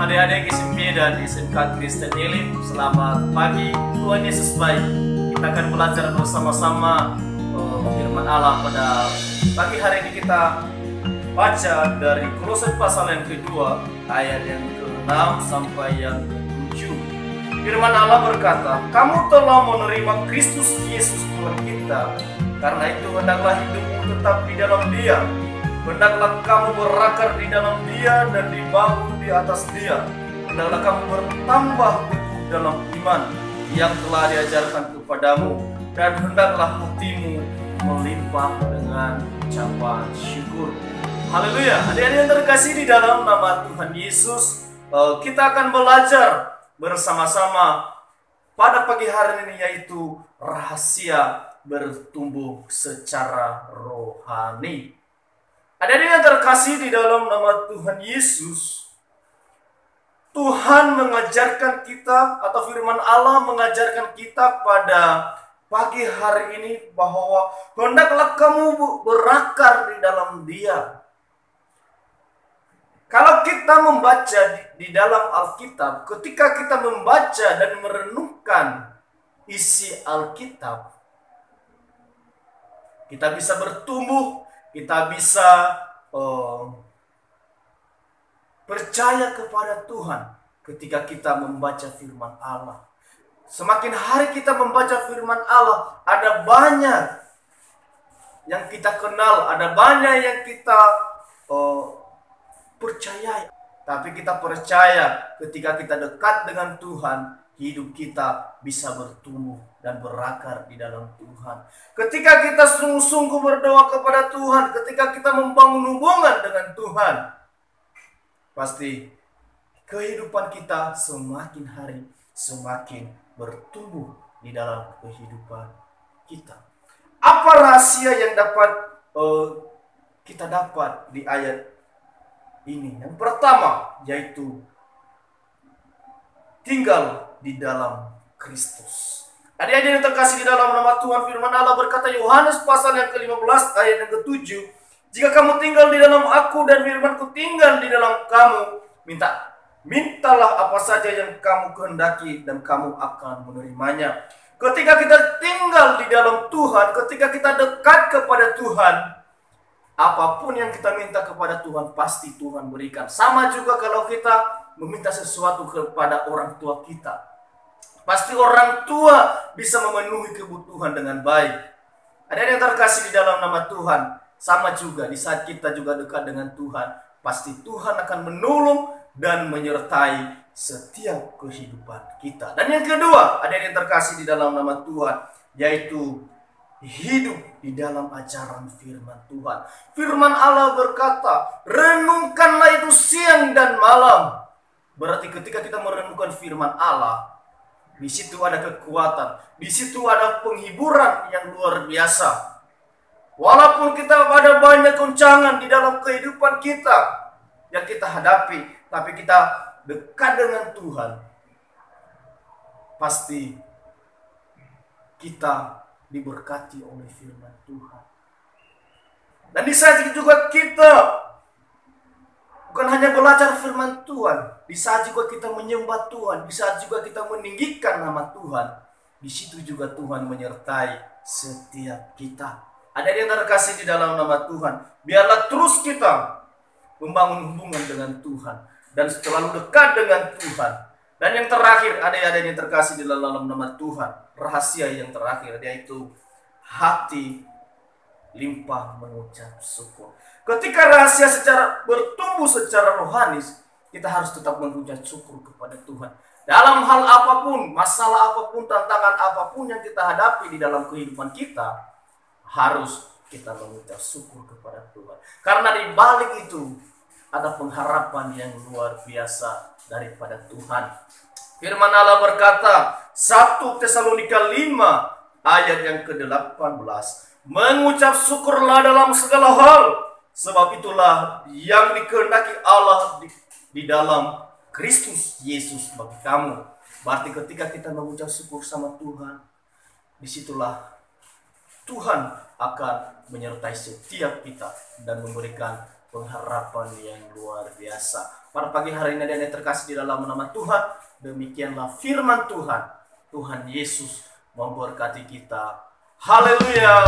adik-adik SMP dan SMK Kristen Elim, selamat pagi. Tuhan Yesus baik. Kita akan belajar bersama-sama firman Allah pada pagi hari ini. Kita baca dari Kolose pasal yang kedua, ayat yang ke-6 sampai yang ke-7. Firman Allah berkata, "Kamu telah menerima Kristus Yesus Tuhan kita, karena itu hendaklah hidupmu tetap di dalam Dia. Hendaklah kamu berakar di dalam Dia dan dibangun di atas Dia. Hendaklah kamu bertambah teguh dalam iman yang telah diajarkan kepadamu, dan hendaklah hatimu melimpah dengan ucapan syukur." Haleluya. Adik-adik yang terkasih di dalam nama Tuhan Yesus, kita akan belajar bersama-sama pada pagi hari ini, yaitu rahasia bertumbuh secara rohani. Adik-adik yang terkasih di dalam nama Tuhan Yesus, Tuhan mengajarkan kita, atau firman Allah mengajarkan kita pada pagi hari ini bahwa hendaklah kamu berakar di dalam Dia. Kalau kita membaca di dalam Alkitab, ketika kita membaca dan merenungkan isi Alkitab, kita bisa bertumbuh, kita bisa percaya kepada Tuhan ketika kita membaca firman Allah. Semakin hari kita membaca firman Allah, ada banyak yang kita kenal, ada banyak yang kita percaya. Tapi kita percaya ketika kita dekat dengan Tuhan, hidup kita bisa bertumbuh dan berakar di dalam Tuhan. Ketika kita sungguh-sungguh berdoa kepada Tuhan, ketika kita membangun hubungan dengan Tuhan, pasti kehidupan kita semakin hari semakin bertumbuh di dalam kehidupan kita. Apa rahasia yang dapat kita dapat di ayat ini? Yang pertama yaitu tinggal di dalam Kristus. Adik-adik yang terkasih di dalam nama Tuhan, firman Allah berkata, Yohanes pasal yang ke-15 ayat yang ke-7, "Jika kamu tinggal di dalam aku dan firmanku tinggal di dalam kamu, mintalah apa saja yang kamu kehendaki dan kamu akan menerimanya." Ketika kita tinggal di dalam Tuhan, ketika kita dekat kepada Tuhan, apapun yang kita minta kepada Tuhan pasti Tuhan berikan. Sama juga kalau kita meminta sesuatu kepada orang tua kita, pasti orang tua bisa memenuhi kebutuhan dengan baik. Ada yang terkasih di dalam nama Tuhan, sama juga di saat kita juga dekat dengan Tuhan, pasti Tuhan akan menolong dan menyertai setiap kehidupan kita. Dan yang kedua, ada yang terkasih di dalam nama Tuhan, yaitu hidup di dalam ajaran firman Tuhan. Firman Allah berkata, renungkanlah itu siang dan malam. Berarti ketika kita merenungkan firman Allah, di situ ada kekuatan, di situ ada penghiburan yang luar biasa. Walaupun kita ada banyak goncangan di dalam kehidupan kita yang kita hadapi, tapi kita dekat dengan Tuhan, pasti kita diberkati oleh firman Tuhan. Dan di saat itu juga kita bukan hanya belajar firman Tuhan, di saat juga kita menyembah Tuhan, di saat juga kita meninggikan nama Tuhan, di situ juga Tuhan menyertai setiap kita. Ada yang terkasih di dalam nama Tuhan, biarlah terus kita membangun hubungan dengan Tuhan dan selalu dekat dengan Tuhan. Dan yang terakhir, ada yang terkasih di dalam nama Tuhan, rahasia yang terakhir yaitu hati limpah mengucap syukur. Ketika rahasia bertumbuh secara rohani, kita harus tetap mengucap syukur kepada Tuhan. Dalam hal apapun, masalah apapun, tantangan apapun yang kita hadapi di dalam kehidupan kita, harus kita mengucap syukur kepada Tuhan. Karena di balik itu ada pengharapan yang luar biasa daripada Tuhan. Firman Allah berkata, 1 Tesalonika 5 ayat yang ke-18, "Mengucap syukurlah dalam segala hal, sebab itulah yang dikehendaki Allah di dalam Kristus Yesus bagi kamu." Berarti ketika kita mengucap syukur sama Tuhan, disitulah Tuhan akan menyertai setiap kita dan memberikan pengharapan yang luar biasa. Pada pagi hari ini dan yang terkasih di dalam nama Tuhan, demikianlah firman Tuhan. Tuhan Yesus memberkati kita. Haleluya.